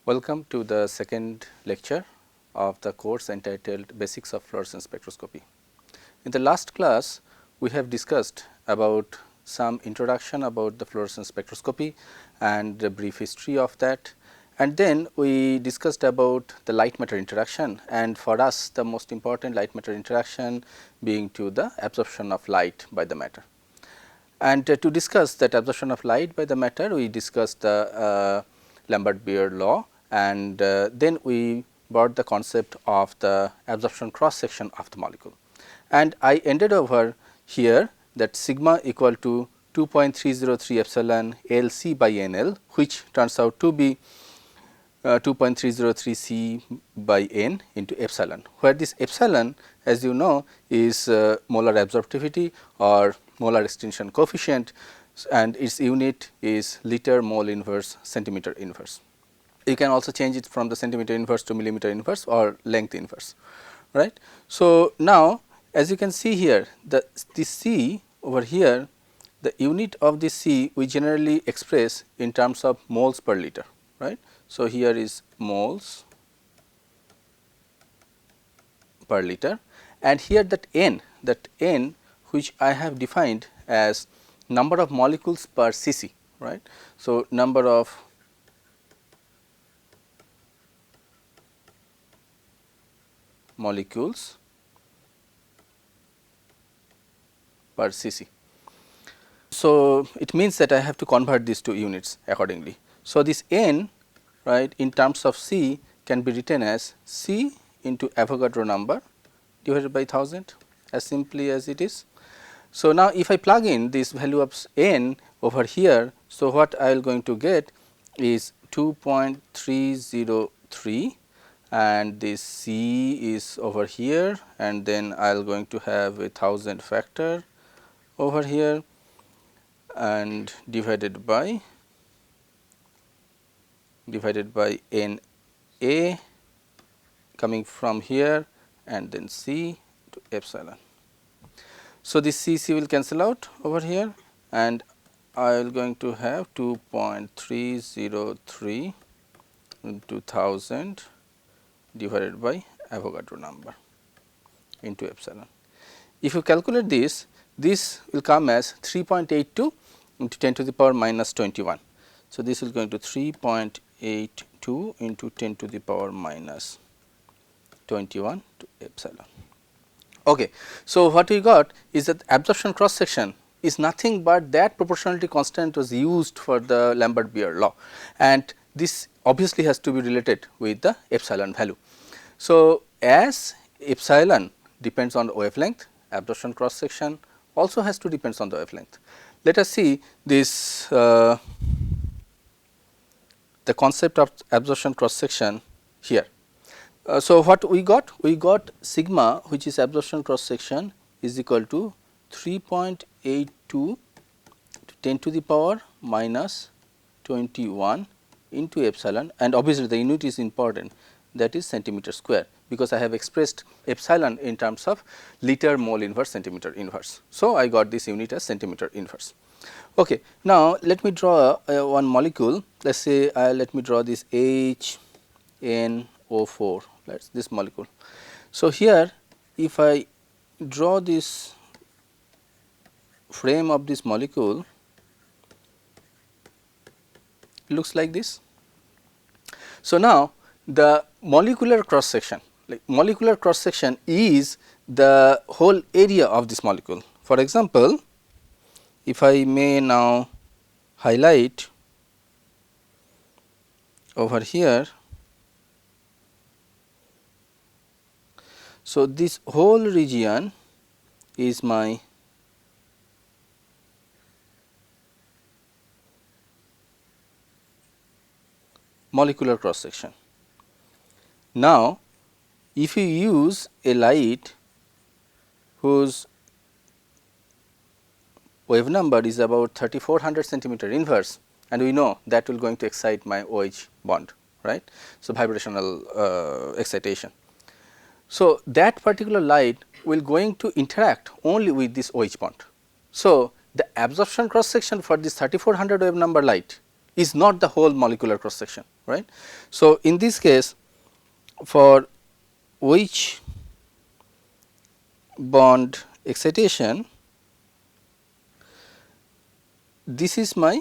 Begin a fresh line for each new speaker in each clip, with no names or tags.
Welcome to the second lecture of the course entitled Basics of Fluorescence Spectroscopy. In the last class, we have discussed about some introduction about the fluorescence spectroscopy and a brief history of that, and then we discussed about the light matter interaction, and for us the most important light matter interaction being to the absorption of light by the matter. And to discuss that absorption of light by the matter, we discussed the Lambert-Beer law, and then we brought the concept of the absorption cross section of the molecule. And I ended over here that sigma equal to 2.303 epsilon L C by N L, which turns out to be 2.303 C by N into epsilon, where this epsilon, as you know, is molar absorptivity or molar extinction coefficient, and its unit is liter mole inverse centimeter inverse. You can also change it from the centimeter inverse to millimeter inverse or length inverse, right. So, now as you can see here, this C over here, the unit of this C we generally express in terms of moles per liter, right. So, here is moles per liter, and here that N which I have defined as number of molecules per cc, right. So, number of molecules per cc. So, it means that I have to convert these to units accordingly. So, this N, right, in terms of C can be written as C into Avogadro number divided by 1000, as simply as it is. So, now if I plug in this value of N over here, so what I am going to get is 2.303, and this C is over here, and then I am going to have a 1000 factor over here and divided by N A coming from here, and then C to epsilon. So, this C will cancel out over here, and I am going to have 2.303 into 1000 divided by Avogadro number into epsilon. If you calculate this will come as 3.82 into 10 to the power minus 21. So, this will go into 3.82 into 10 to the power minus 21 to epsilon. Okay. So, what we got is that absorption cross section is nothing but that proportionality constant was used for the Lambert-Beer law, and this obviously has to be related with the epsilon value. So, as epsilon depends on the wavelength, absorption cross section also has to depends on the wavelength. Let us see this the concept of absorption cross section here. So, what we got? We got sigma, which is absorption cross section, is equal to 3.82 to 10 to the power minus 21 into epsilon, and obviously the unit is important, that is centimeter square, because I have expressed epsilon in terms of liter mole inverse centimeter inverse. So, I got this unit as centimeter inverse. Okay. Now, let me draw one molecule. Let us say let me draw this HNO4, let us this molecule. So, here if I draw this frame of this molecule, it looks like this. So, now the molecular cross section, is the whole area of this molecule. For example, if I may now highlight over here. So, this whole region is my molecular cross section. Now, if you use a light whose wave number is about 3400 centimeter inverse, and we know that will going to excite my OH bond, right. So, vibrational excitation. So, that particular light will going to interact only with this OH bond. So, the absorption cross section for this 3400 wave number light is not the whole molecular cross section, right. So, in this case for which bond excitation, this is my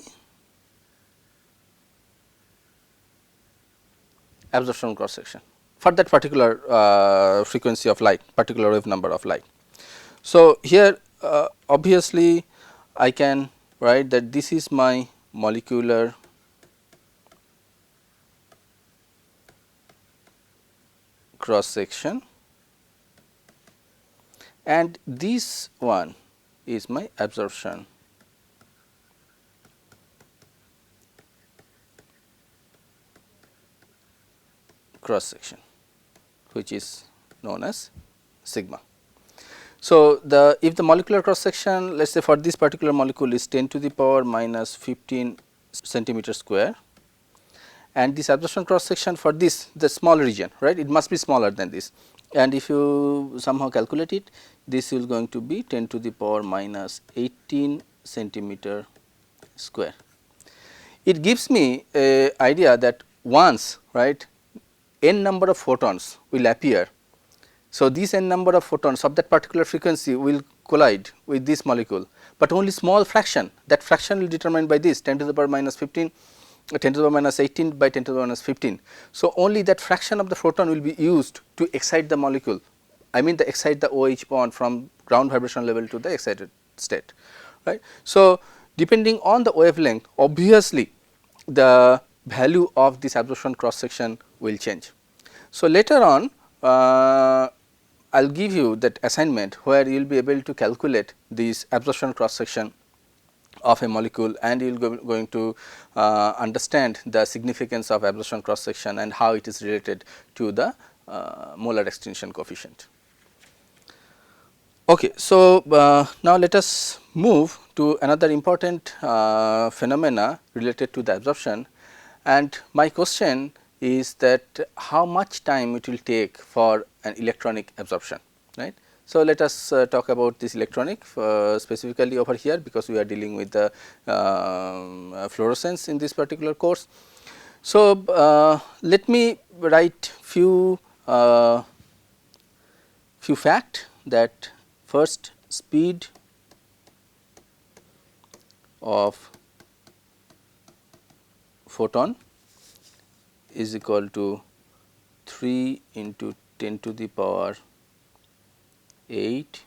absorption cross section for that particular frequency of light, particular wave number of light. So, here obviously I can write that this is my molecular cross section and this one is my absorption cross section, which is known as sigma. So, if the molecular cross section, let us say for this particular molecule is 10 to the power minus 15 centimeter square, and this absorption cross section for this the small region, right, it must be smaller than this, and if you somehow calculate it, this is going to be 10 to the power minus 18 centimeter square. It gives me a idea that once, right, n number of photons will appear. So, this n number of photons of that particular frequency will collide with this molecule, but only small fraction, that fraction will determined by this 10 to the power minus 15, 10 to the power minus 18 by 10 to the power minus 15. So, only that fraction of the photon will be used to excite the molecule, I mean the excite the OH bond from ground vibration level to the excited state, right. So, depending on the wavelength, obviously the value of this absorption cross section will change. So, later on I will give you that assignment where you will be able to calculate this absorption cross section of a molecule, and you will going to understand the significance of absorption cross section and how it is related to the molar extinction coefficient. Okay, so now let us move to another important phenomena related to the absorption, and my question is that how much time it will take for an electronic absorption, right. So, let us talk about this electronic specifically over here, because we are dealing with the fluorescence in this particular course. So, let me write few fact that first speed of photon is equal to 3 into 10 to the power 8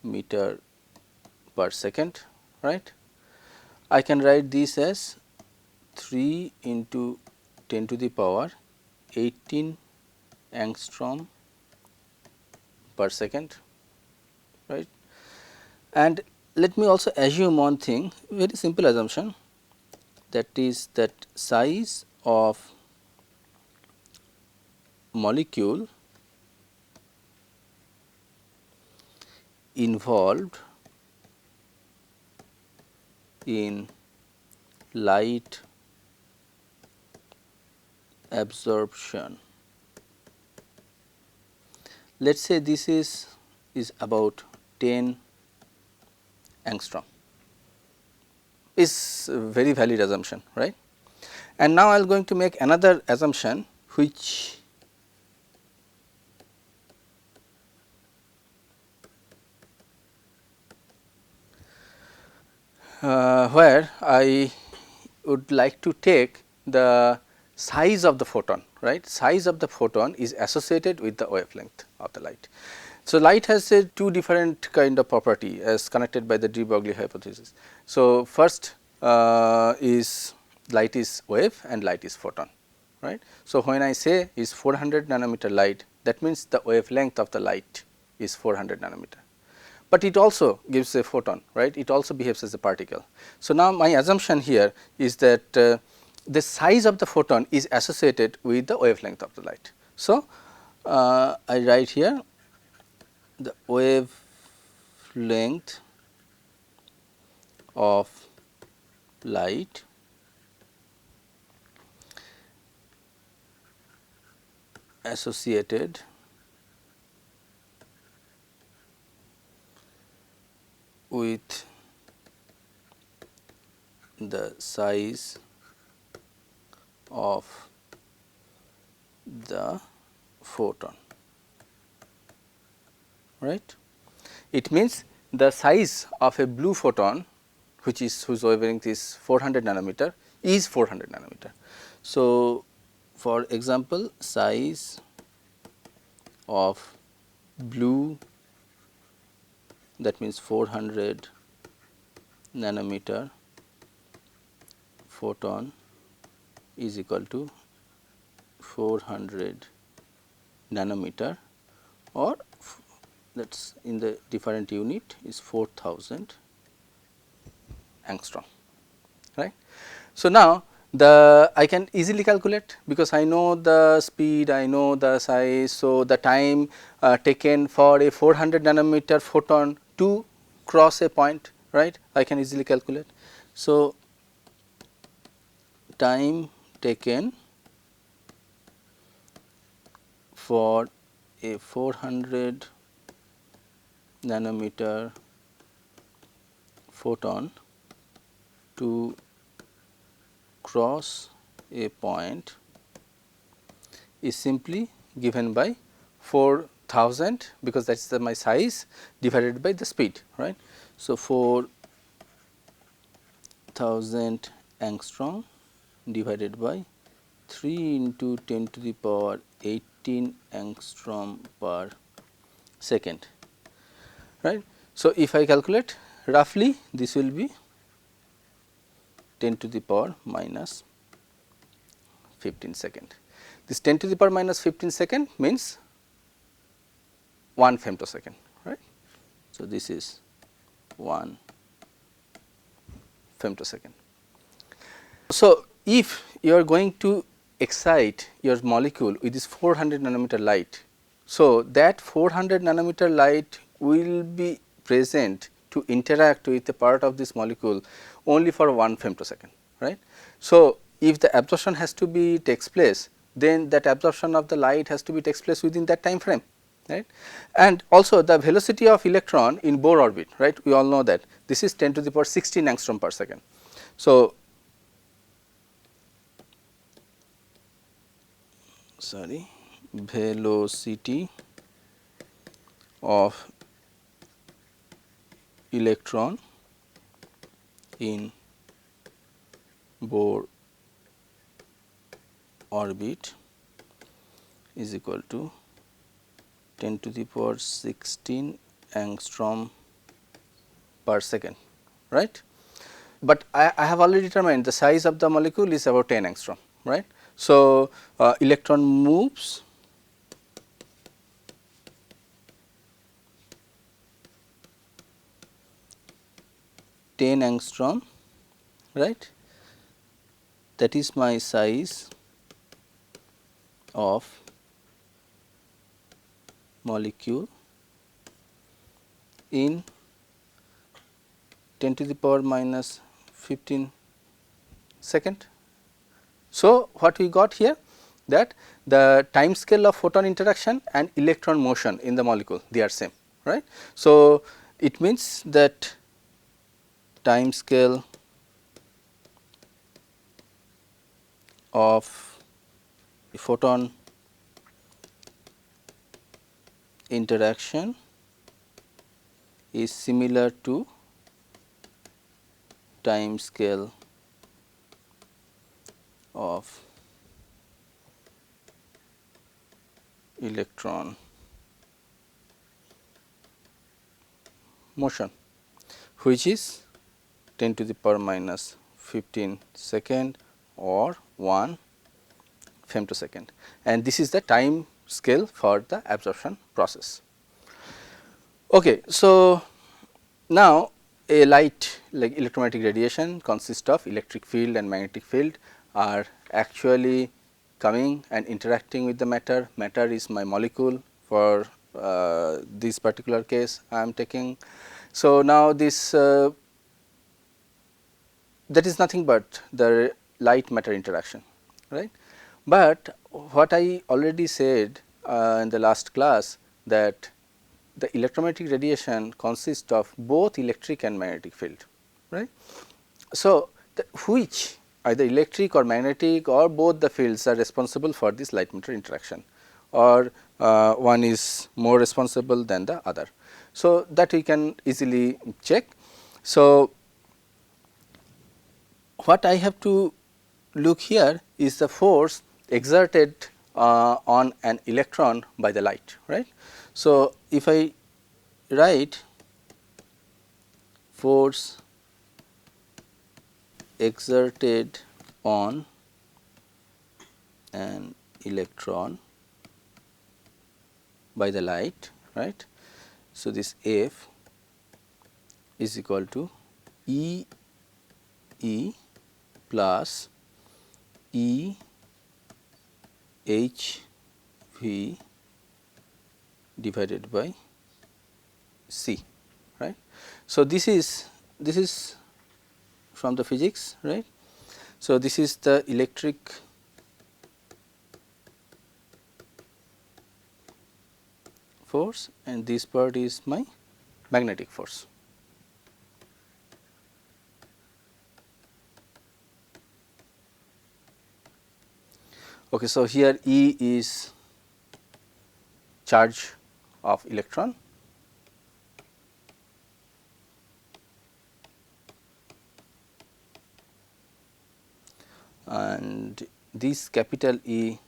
meter per second, right. I can write this as 3 into 10 to the power 18 angstrom per second, right. And let me also assume one thing, very simple assumption, that is that size of molecule involved in light absorption, let us say this is about 10 angstrom, is a very valid assumption, right. And now I am going to make another assumption which where I would like to take the size of the photon, right. Size of the photon is associated with the wavelength of the light. So, light has a two different kind of property as connected by the de Broglie hypothesis. So, first is light is wave and light is photon, right. So, when I say is 400 nanometer light, that means the wavelength of the light is 400 nanometer, but it also gives a photon, right, it also behaves as a particle. So, now my assumption here is that the size of the photon is associated with the wavelength of the light. So, I write here the wavelength of light associated with the size of the photon, right. It means the size of a blue photon whose wavelength is 400 nanometer is 400 nanometer. So, for example, size of blue, that means 400 nanometer photon is equal to 400 nanometer, or that is in the different unit is 4000 angstrom, right. So, now I can easily calculate, because I know the speed, I know the size. So, the time taken for a 400 nanometer photon to cross a point, right, I can easily calculate. So, time taken for a 400 nanometer photon to cross a point is simply given by 4000, because that is my size, divided by the speed, right. So, 4000 angstrom divided by 3 into 10 to the power 18 angstrom per second, right. So, if I calculate roughly, this will be 10 to the power minus 15 second. This 10 to the power minus 15 second means 1 femtosecond, right. So, this is 1 femtosecond. So, if you are going to excite your molecule with this 400 nanometer light, so that 400 nanometer light will be present to interact with a part of this molecule only for 1 femtosecond, right. So, if the absorption has to be takes place, then that absorption of the light has to be takes place within that time frame, right. And also the velocity of electron in Bohr orbit, right, we all know that this is 10 to the power 16 angstrom per second. So, velocity of electron in Bohr orbit is equal to 10 to the power 16 angstrom per second, right. But I have already determined the size of the molecule is about 10 angstrom, right. So, electron moves ten angstrom, right, that is my size of molecule in 10 to the power minus 15 second. So, what we got here, that the time scale of photon interaction and electron motion in the molecule, they are same, right. So, it means that time scale of photon interaction is similar to time scale of electron motion, which is 10 to the power minus 15 second or 1 femtosecond, and this is the time scale for the absorption process. Okay, so, now a light like electromagnetic radiation consists of electric field and magnetic field are actually coming and interacting with the matter. Matter is my molecule for this particular case I am taking. So, now this that is nothing but the light matter interaction, right. But what I already said in the last class, that the electromagnetic radiation consists of both electric and magnetic field, right. So, which either electric or magnetic or both the fields are responsible for this light matter interaction, or one is more responsible than the other. So, that we can easily check. So, what I have to look here is the force exerted on an electron by the light, right. So, if I write force exerted on an electron by the light, right. So, this F is equal to E plus E H V divided by C, right. So, this is from the physics, right. So, this is the electric force and this part is my magnetic force. Okay, so, here E is charge of electron and this capital E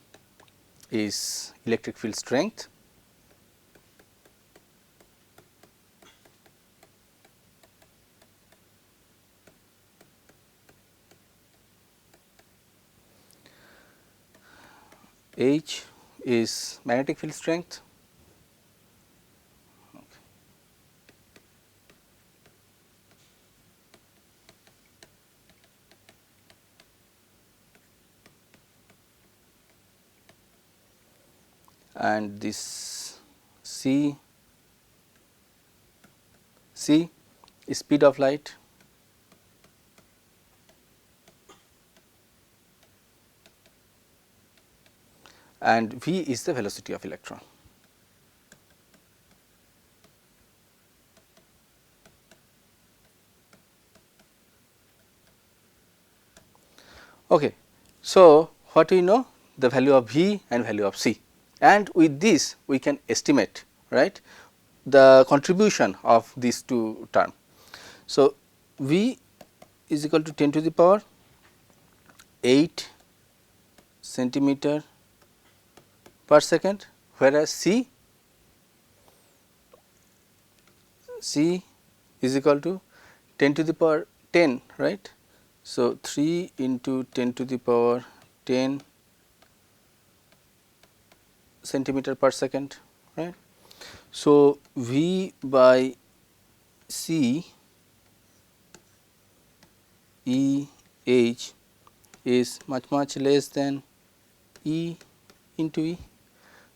is electric field strength. H is magnetic field strength. Okay. And this C is speed of light, and V is the velocity of electron. Okay. So, what we know? The value of V and value of C, and with this we can estimate, right, the contribution of these two terms. So, V is equal to 10 to the power 8 centimeter per second, whereas C is equal to 10 to the power 10, right. So, 3 into 10 to the power 10 centimeter per second, right. So, V by C E H is much less than E into E.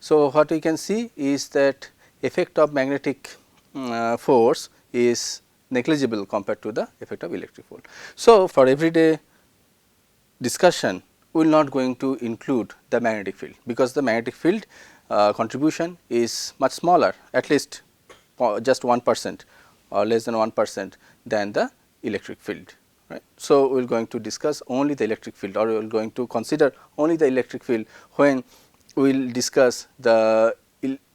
So, what we can see is that effect of magnetic force is negligible compared to the effect of electric field. So, for everyday discussion we will not going to include the magnetic field, because the magnetic field contribution is much smaller, at least just 1% or less than 1% than the electric field, right. So, we are going to discuss only the electric field, or we are going to consider only the electric field when we will discuss the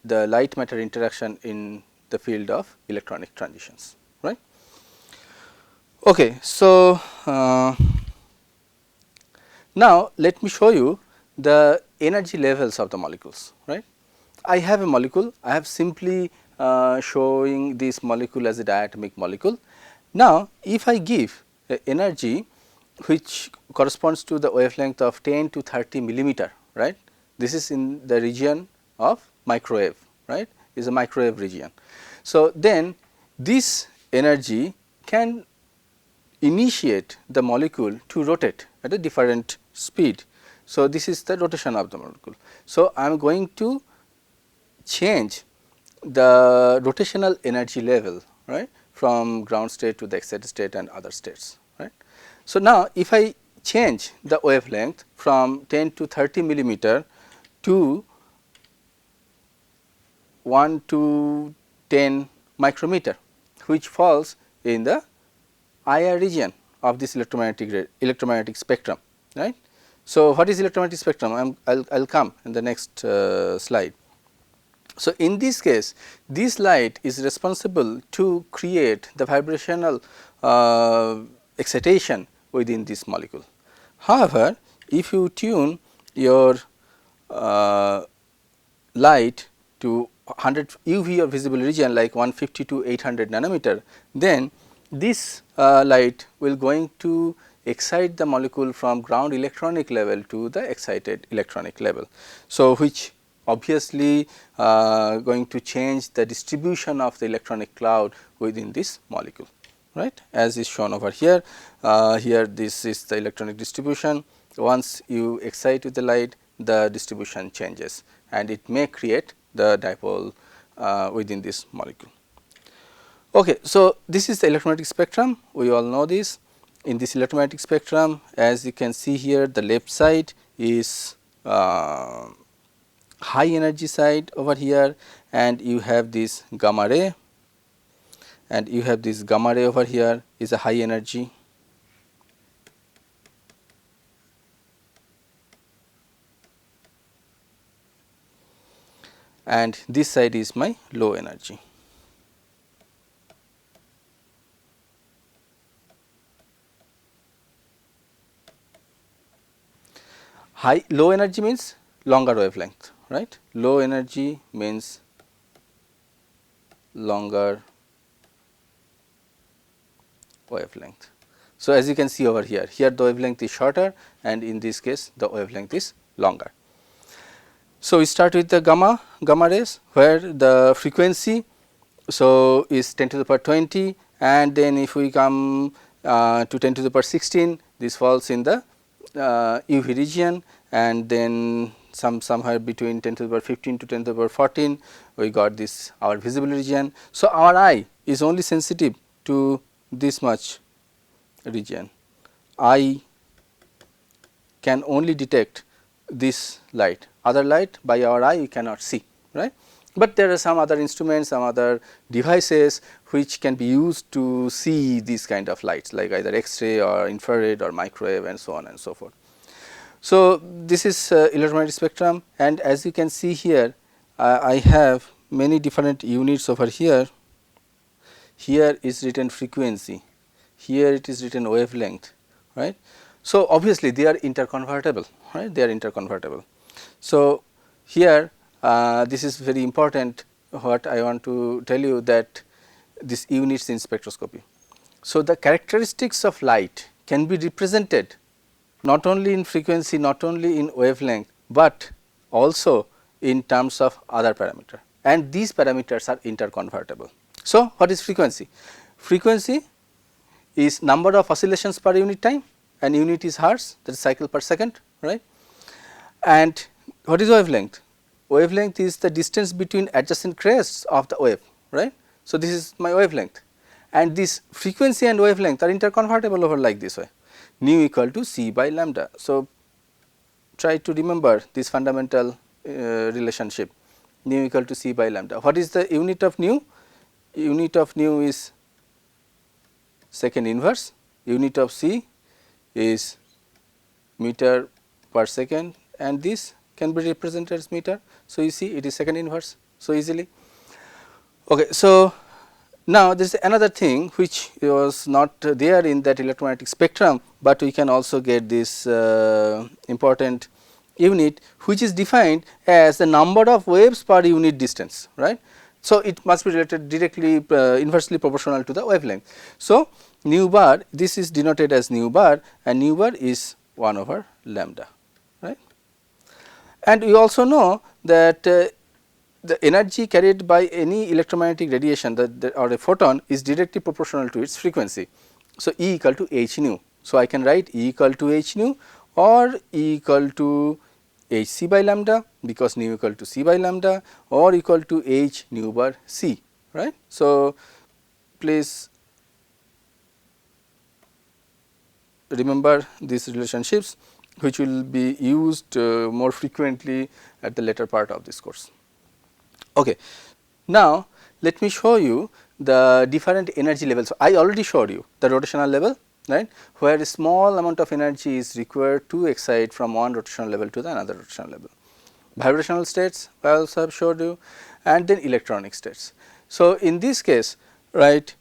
light matter interaction in the field of electronic transitions, right. Okay. So, now let me show you the energy levels of the molecules, right. I have a molecule, I have simply showing this molecule as a diatomic molecule. Now, if I give energy which corresponds to the wavelength of 10 to 30 millimeter, right. This is in the region of microwave, right, is a microwave region. So, then this energy can initiate the molecule to rotate at a different speed. So, this is the rotation of the molecule. So, I am going to change the rotational energy level, right, from ground state to the excited state and other states, right. So, now if I change the wavelength from 10 to 30 millimeter to 1 to 10 micrometer, which falls in the IR region of this electromagnetic spectrum, right. So, what is electromagnetic spectrum? I'll come in the next slide. So, in this case, this light is responsible to create the vibrational excitation within this molecule. However, if you tune your light to 100 UV or visible region like 150 to 800 nanometer, then this light will going to excite the molecule from ground electronic level to the excited electronic level. So, which obviously going to change the distribution of the electronic cloud within this molecule, right, as is shown over here. Here this is the electronic distribution. Once you excite with the light, the distribution changes and it may create the dipole within this molecule. Okay, so, this is the electromagnetic spectrum, we all know this. In this electromagnetic spectrum, as you can see here, the left side is high energy side over here, and you have this gamma ray, and you have this gamma ray over here is a high energy. And this side is my low energy. Low energy means longer wavelength, right. Low energy means longer wavelength. So, as you can see over here, here the wavelength is shorter, and in this case the wavelength is longer. So, we start with the gamma rays, where the frequency is 10 to the power 20, and then if we come to 10 to the power 16, this falls in the UV region, and then somewhere between 10 to the power 15 to 10 to the power 14 we got this our visible region. So, our eye is only sensitive to this much region. Eye can only detect this light, other light by our eye we cannot see, right. But there are some other instruments, some other devices which can be used to see these kind of lights, like either X-ray or infrared or microwave and so on and so forth. So, this is electromagnetic spectrum, and as you can see here, I have many different units over here. Here is written frequency, here it is written wavelength, right. So, obviously, they are interconvertible, right, they are interconvertible. So, here this is very important, what I want to tell you, that this units in spectroscopy. So, the characteristics of light can be represented not only in frequency, not only in wavelength, but also in terms of other parameter, and these parameters are interconvertible. So, what is frequency? Frequency is number of oscillations per unit time, and unit is hertz, that is cycle per second, right. And what is wavelength? Wavelength is the distance between adjacent crests of the wave, right. So, this is my wavelength, and this frequency and wavelength are interconvertible over like this way, nu equal to c by lambda. So, try to remember this fundamental relationship, nu equal to c by lambda. What is the unit of nu? Unit of nu is second inverse, unit of c is meter per second, and this can be represented as meter. So, you see it is second inverse so easily. Okay, so, now there is another thing which was not there in that electromagnetic spectrum, but we can also get this important unit which is defined as the number of waves per unit distance, right. So, it must be related directly inversely proportional to the wavelength. So, nu bar, this is denoted as nu bar, and nu bar is 1 over lambda, right. And we also know that the energy carried by any electromagnetic radiation or a photon is directly proportional to its frequency. So, E equal to h nu. So, I can write E equal to h nu or E equal to h c by lambda, because nu equal to c by lambda, or equal to h nu bar c, right. So, please remember these relationships, which will be used more frequently at the later part of this course. Okay. Now, let me show you the different energy levels. I already showed you the rotational level, right, where a small amount of energy is required to excite from one rotational level to the another rotational level. Vibrational states I also have showed you, and then electronic states. So, in this case, right,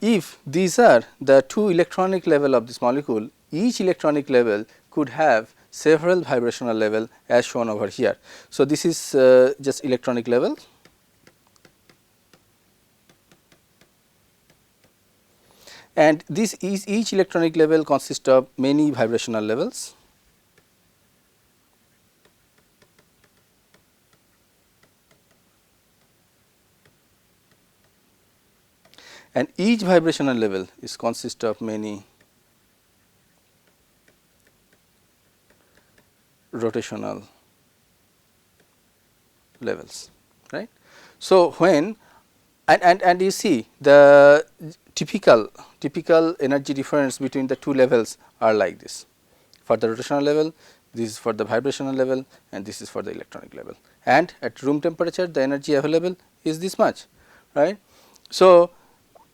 if these are the two electronic level of this molecule, each electronic level could have several vibrational level as shown over here. So, this is just electronic level, and this is each electronic level consists of many vibrational levels. And each vibrational level is consist of many rotational levels, right. So, when and you see the typical energy difference between the two levels are like this. For the rotational level, this is for the vibrational level, and this is for the electronic level, and at room temperature the energy available is this much, right. So,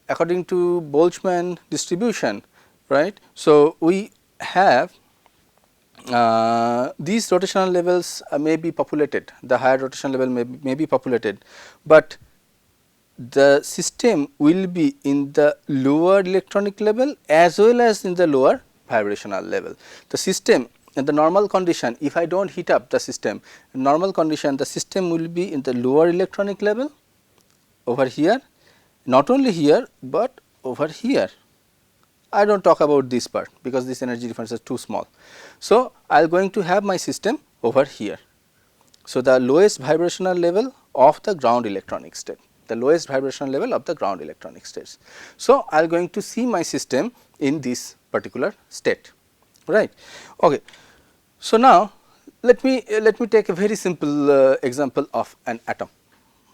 according to Boltzmann distribution, right. So, we have these rotational levels may be populated, the higher rotational level may be populated, but the system will be in the lower electronic level as well as in the lower vibrational level. The system in the normal condition, if I do not heat up the system, in normal condition the system will be in the lower electronic level over here, not only here, but over here. I do not talk about this part because this energy difference is too small. So, I am going to have my system over here. So, the lowest vibrational level of the ground electronic state, the lowest vibrational level of the ground electronic states. So, I am going to see my system in this particular state, right. Okay. So, now let me take a very simple example of an atom,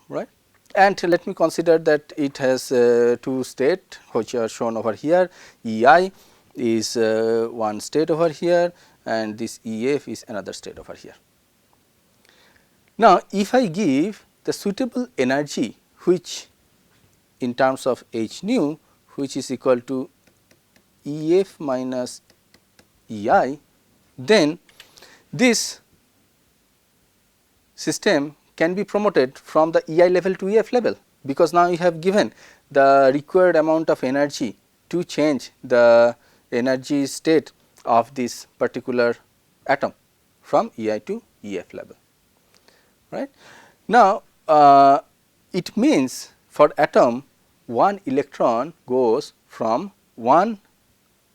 right, and let me consider that it has two state which are shown over here. EI is one state over here, and this EF is another state over here. Now, if I give the suitable energy which in terms of h nu, which is equal to EF minus EI, then this system can be promoted from the EI level to EF level, because now you have given the required amount of energy to change the energy state of this particular atom from EI to EF level, right. Now, it means for atom one electron goes from one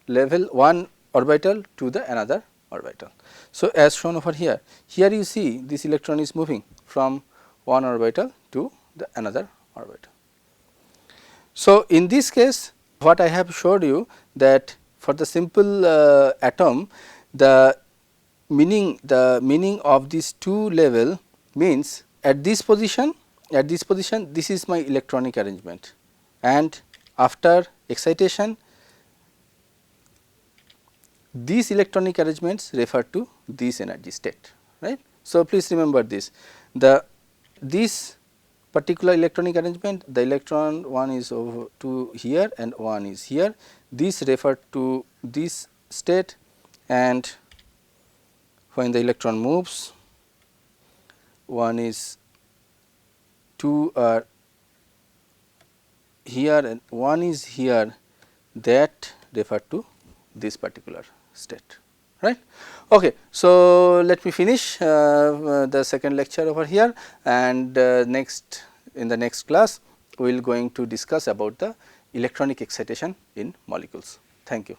level, one orbital to the another orbital. So, as shown over here, here you see this electron is moving from one orbital to the another orbital. So, in this case what I have showed you that for the simple atom, the meaning of these two level means at this position this is my electronic arrangement, and after excitation these electronic arrangements refer to this energy state, right. So, please remember this particular electronic arrangement, the electron one is over to here and one is here, this refer to this state, and when the electron moves, one is two are here and one is here, that refer to this particular state, right. Okay. So, let me finish the second lecture over here, and in the next class we will going to discuss about the electronic excitation in molecules. Thank you.